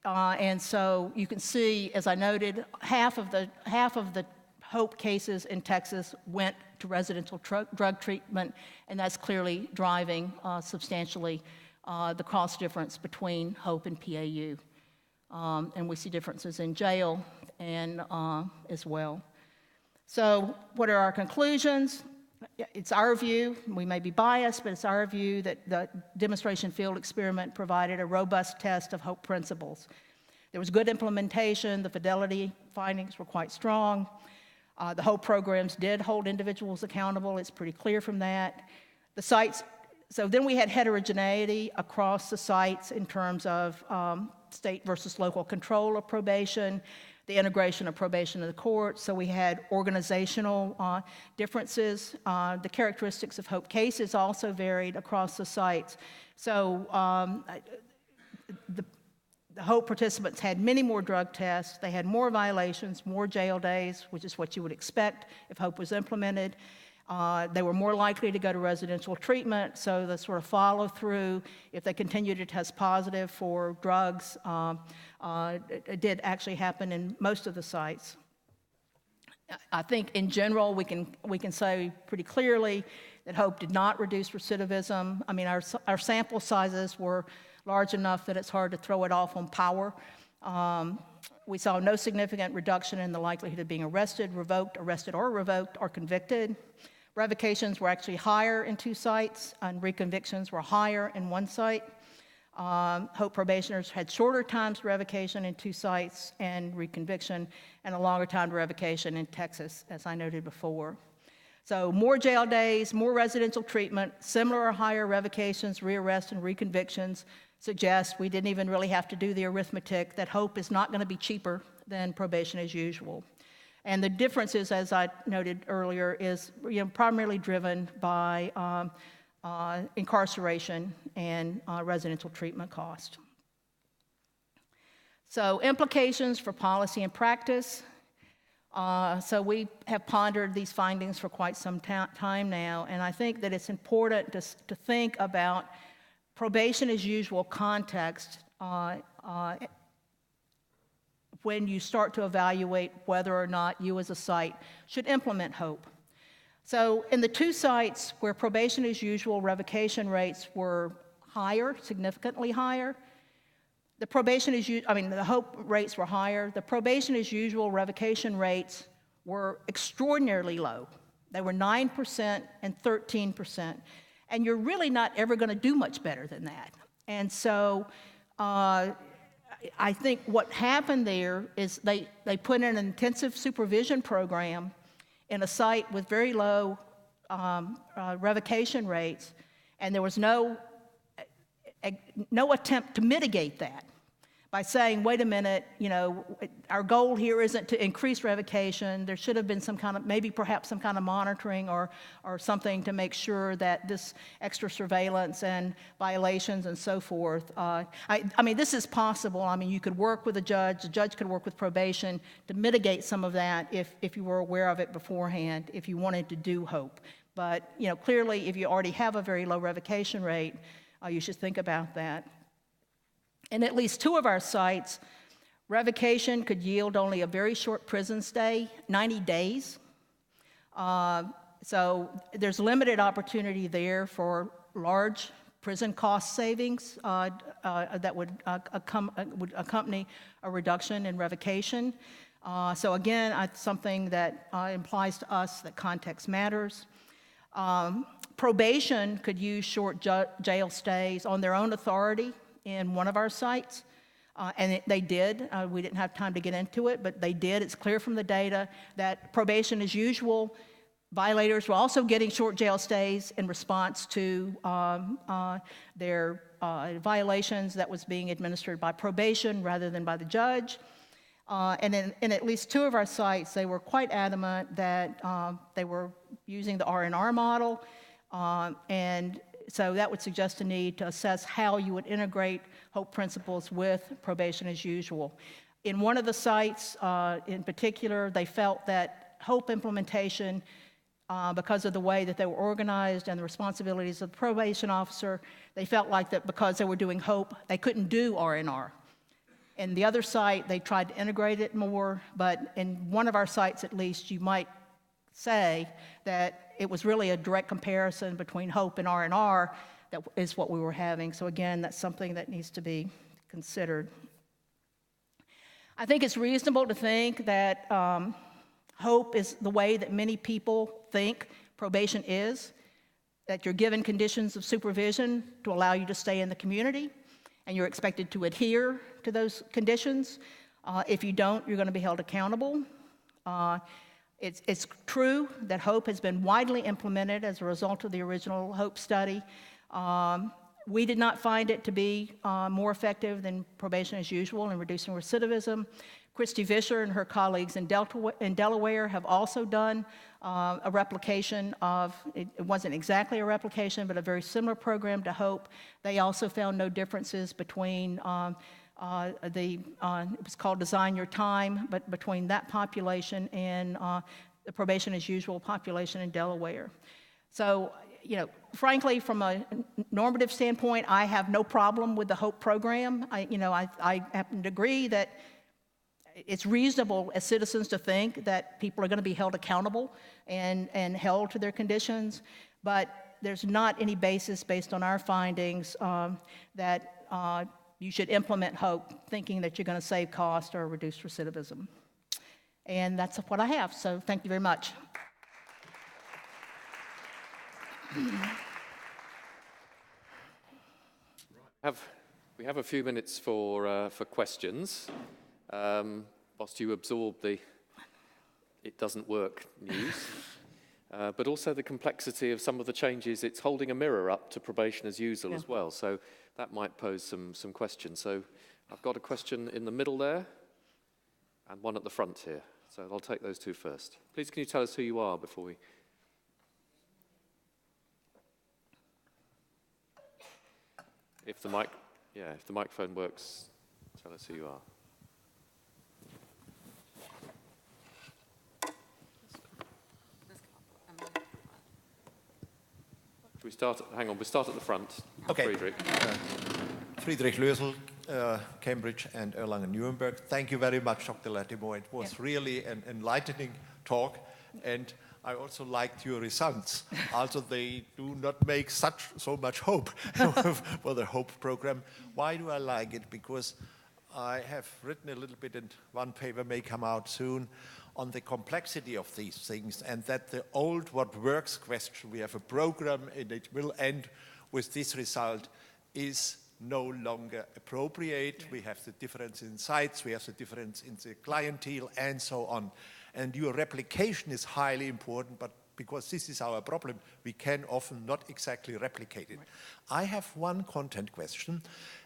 And so you can see, as I noted, half of the HOPE cases in Texas went to residential drug treatment, and that's clearly driving substantially the cost difference between HOPE and PAU. And we see differences in jail and as well. So what are our conclusions? It's our view, we may be biased, but it's our view that the demonstration field experiment provided a robust test of HOPE principles. There was good implementation, the fidelity findings were quite strong. The HOPE programs did hold individuals accountable, it's pretty clear from that. The sites, so then we had heterogeneity across the sites in terms of state versus local control of probation, the integration of probation in the courts. So we had organizational differences. The characteristics of HOPE cases also varied across the sites. So the HOPE participants had many more drug tests. They had more violations, more jail days, which is what you would expect if HOPE was implemented. They were more likely to go to residential treatment, so the sort of follow-through, if they continued to test positive for drugs, it did actually happen in most of the sites. I think in general, we can say pretty clearly that HOPE did not reduce recidivism. I mean, our sample sizes were large enough that it's hard to throw it off on power. We saw no significant reduction in the likelihood of being arrested or revoked, or convicted. Revocations were actually higher in 2 sites, and reconvictions were higher in 1 site. HOPE probationers had shorter times to revocation in 2 sites and reconviction, and a longer time to revocation in Texas, as I noted before. So more jail days, more residential treatment, similar or higher revocations, rearrests, and reconvictions suggest we didn't even really have to do the arithmetic, that HOPE is not going to be cheaper than probation as usual. And the differences, as I noted earlier, is primarily driven by incarceration and residential treatment cost. So implications for policy and practice. So we have pondered these findings for quite some time now, and I think that it's important to think about probation as usual context when you start to evaluate whether or not you as a site should implement HOPE. So in the 2 sites where probation as usual revocation rates were higher, significantly higher, the HOPE rates were higher. The probation as usual revocation rates were extraordinarily low. They were 9% and 13%. And you're really not ever going to do much better than that. And so I think what happened there is they put in an intensive supervision program in a site with very low revocation rates, and there was no attempt to mitigate that by saying, wait a minute, our goal here isn't to increase revocation. There should have been some kind of, perhaps some kind of monitoring or something to make sure that this extra surveillance and violations and so forth. I mean, this is possible. I mean, you could work with the judge could work with probation to mitigate some of that if you were aware of it beforehand, if you wanted to do HOPE. But, clearly, if you already have a very low revocation rate, you should think about that. In at least 2 of our sites, revocation could yield only a very short prison stay, 90 days. So there's limited opportunity there for large prison cost savings that would accompany a reduction in revocation. So again, something that implies to us that context matters. Probation could use short jail stays on their own authority in one of our sites, and they did. We didn't have time to get into it, but they did. It's clear from the data that probation as usual violators were also getting short jail stays in response to their violations that was being administered by probation rather than by the judge. And in at least 2 of our sites, they were quite adamant that they were using the R&R model, and so that would suggest a need to assess how you would integrate HOPE principles with probation as usual. In one of the sites, in particular, they felt that HOPE implementation, because of the way that they were organized and the responsibilities of the probation officer, they felt like that because they were doing HOPE, they couldn't do R&R. In the other site, they tried to integrate it more, but in one of our sites at least, you might say that it was really a direct comparison between HOPE and R&R that is what we were having. So again, that's something that needs to be considered. I think it's reasonable to think that HOPE is the way that many people think probation is, that you're given conditions of supervision to allow you to stay in the community, and you're expected to adhere to those conditions. If you don't, you're going to be held accountable. It's true that HOPE has been widely implemented as a result of the original HOPE study. We did not find it to be more effective than probation as usual in reducing recidivism. Christy Vischer and her colleagues in Delaware have also done a replication of, it wasn't exactly a replication, but a very similar program to HOPE. They also found no differences between it was called Design Your Time, but between that population and the probation as usual population in Delaware. So, you know, frankly, from a normative standpoint, I have no problem with the HOPE program. I happen to agree that it's reasonable as citizens to think that people are going to be held accountable and held to their conditions, but there's not any basis based on our findings that you should implement HOPE thinking that you're going to save cost or reduce recidivism. And that's what I have, so thank you very much. We have a few minutes for questions. Whilst you absorb the "it doesn't work" news, but also the complexity of some of the changes. It's holding a mirror up to probation as usual as well, so that might pose some questions. So I've got a question in the middle there, and one at the front here. So I'll take those two first. Please, can you tell us who you are before we... If the microphone works, tell us who you are. We start at the front. Okay. Friedrich. Friedrich Lösel, Cambridge and Erlangen-Nuremberg. Thank you very much, Dr. Lattimore. It was really an enlightening talk, and I also liked your results. Also, they do not make so much hope for the HOPE program. Why do I like it? Because I have written a little bit, and one paper may come out soon, on the complexity of these things, and that the old what works question, we have a program and it will end with this result, is no longer appropriate. We have the difference in sites, we have the difference in the clientele, and so on. And your replication is highly important, but because this is our problem, we can often not exactly replicate it. Right. I have one content question.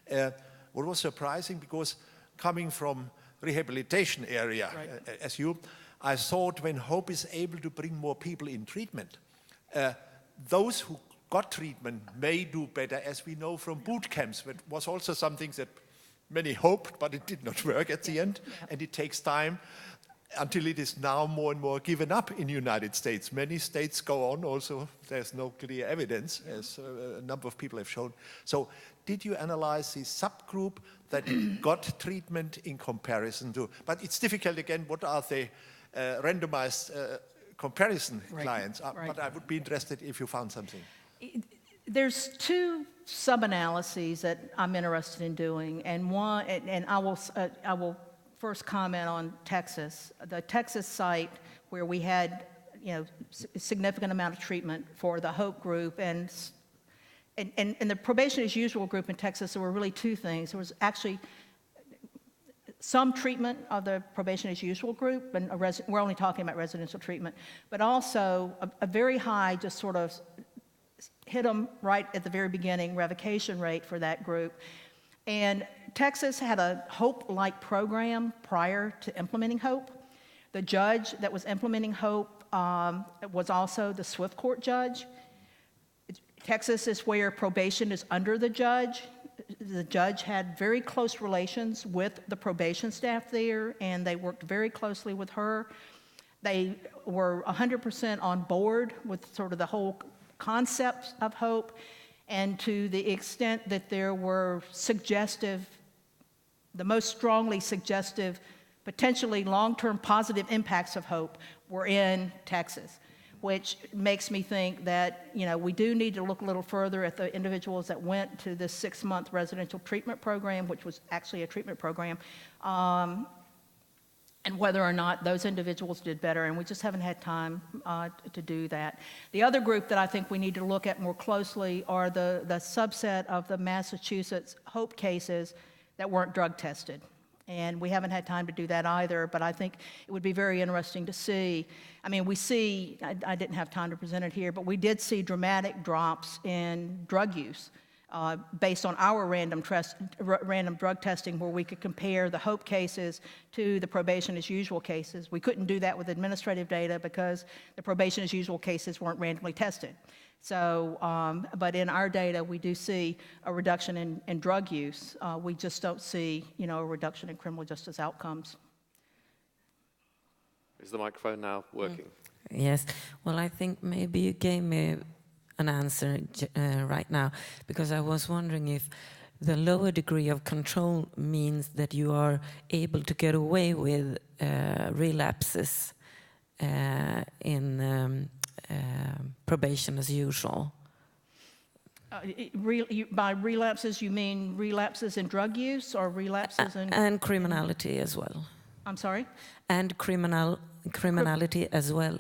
What was surprising, because coming from rehabilitation area, right, as you, I thought when HOPE is able to bring more people in treatment, those who got treatment may do better, as we know from boot camps. It was also something that many hoped, but it did not work at the end, and it takes time until it is now more and more given up in the United States. Many states go on also, there's no clear evidence, as a number of people have shown. So did you analyze the subgroup that got treatment in comparison to, but it's difficult again, what are the randomized comparison clients? But I would be interested if you found something. There's two sub-analyses that I'm interested in doing, and one, and I will first comment on Texas. The Texas site where we had, a significant amount of treatment for the HOPE group, and the probation as usual group in Texas, there were really two things. There was actually some treatment of the probation as usual group, and we're only talking about residential treatment, but also a very high, just sort of hit them right at the very beginning, revocation rate for that group. And Texas had a HOPE-like program prior to implementing HOPE. The judge that was implementing HOPE was also the Swift Court judge. Texas is where probation is under the judge. The judge had very close relations with the probation staff there, and they worked very closely with her. They were 100% on board with sort of the whole concept of HOPE, and to the extent that there were the most strongly suggestive, potentially long-term positive impacts of HOPE were in Texas, which makes me think that, we do need to look a little further at the individuals that went to this 6-month residential treatment program, which was actually a treatment program, and whether or not those individuals did better, and we just haven't had time to do that. The other group that I think we need to look at more closely are the subset of the Massachusetts HOPE cases that weren't drug tested. And we haven't had time to do that either, but I think it would be very interesting to see. I mean, we see, I didn't have time to present it here, but we did see dramatic drops in drug use based on our random drug testing, where we could compare the HOPE cases to the probation as usual cases. We couldn't do that with administrative data because the probation as usual cases weren't randomly tested. So, but in our data, we do see a reduction in drug use. We just don't see, a reduction in criminal justice outcomes. Is the microphone now working? Yes. Well, I think maybe you gave me an answer right now, because I was wondering if the lower degree of control means that you are able to get away with relapses in probation as usual. By relapses, you mean relapses in drug use or relapses in... And criminality as well. I'm sorry? And criminality as well.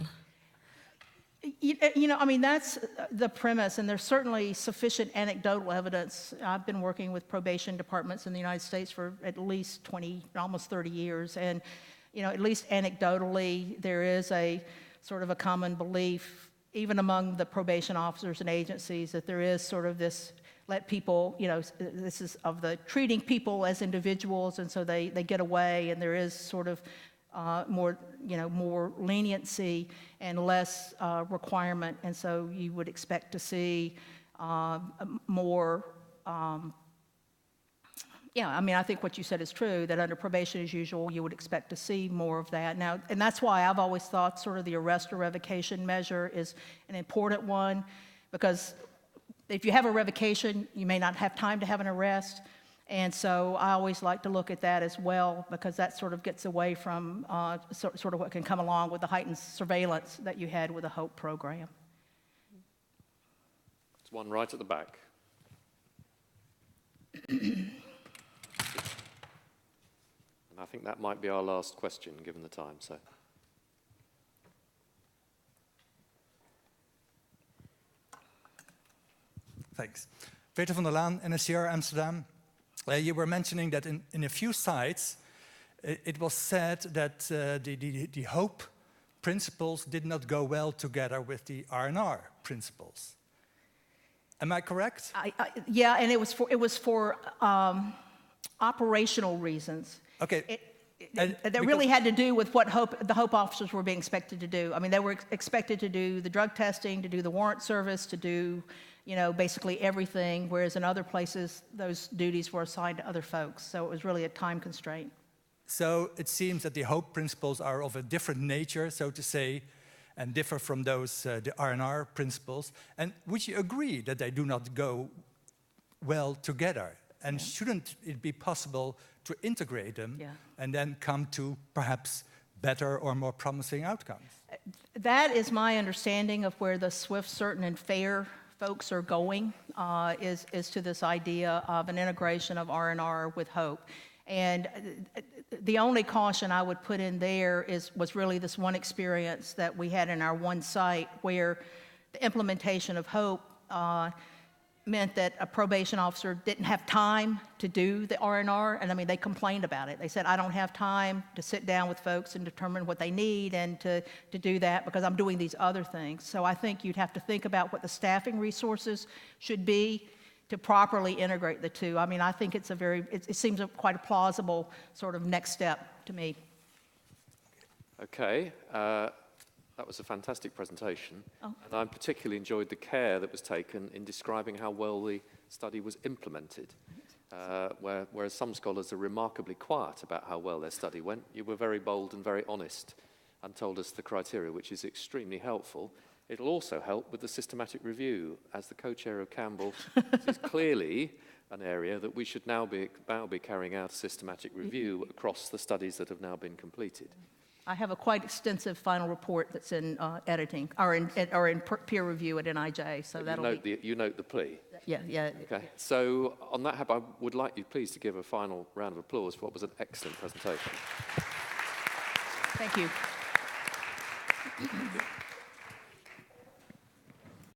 You know, I mean, that's the premise, and there's certainly sufficient anecdotal evidence. I've been working with probation departments in the United States for at least 20, almost 30 years, and, you know, at least anecdotally, there is a sort of a common belief, even among the probation officers and agencies, that there is sort of this, let people, you know, this is of the treating people as individuals, and so they get away, and there is sort of more, you know, more leniency and less requirement, and so you would expect to see more. Yeah, I mean, I think what you said is true, that under probation as usual, you would expect to see more of that. Now, and that's why I've always thought sort of the arrest or revocation measure is an important one, because if you have a revocation, you may not have time to have an arrest. And so I always like to look at that as well, because that sort of gets away from sort of what can come along with the heightened surveillance that you had with the HOPE program. There's one right at the back. And I think that might be our last question, given the time. So. Thanks. Peter van der Laan, NSCR Amsterdam. You were mentioning that in a few sites, it was said that the HOPE principles did not go well together with the R&R principles. Am I correct? Yeah, and it was for operational reasons. Okay. That really had to do with what the HOPE officers were being expected to do. I mean, they were expected to do the drug testing, to do the warrant service, to do, you know, basically everything, whereas in other places, those duties were assigned to other folks. So it was really a time constraint. So it seems that the HOPE principles are of a different nature, so to say, and differ from those, the R&R principles. And would you agree that they do not go well together? And shouldn't it be possible to integrate them and then come to perhaps better or more promising outcomes? That is my understanding of where the swift, certain, and fair folks are going, is to this idea of an integration of R&R with HOPE. And the only caution I would put in there was really this one experience that we had in our one site where the implementation of HOPE meant that a probation officer didn't have time to do the R&R, and I mean, they complained about it. They said, I don't have time to sit down with folks and determine what they need and to do that because I'm doing these other things. So I think you'd have to think about what the staffing resources should be to properly integrate the two. I mean, I think it's it seems quite a plausible sort of next step to me. Okay. That was a fantastic presentation, and I particularly enjoyed the care that was taken in describing how well the study was implemented. Whereas some scholars are remarkably quiet about how well their study went, you were very bold and very honest and told us the criteria, which is extremely helpful. It'll also help with the systematic review. As the co-chair of Campbell, this is clearly an area that we should now be carrying out a systematic review across the studies that have now been completed. I have a quite extensive final report that's in editing, or in peer review at NIJ, so that'll be... You note the plea? Yeah. Okay, so on that I would like you please to give a final round of applause for what was an excellent presentation. Thank you.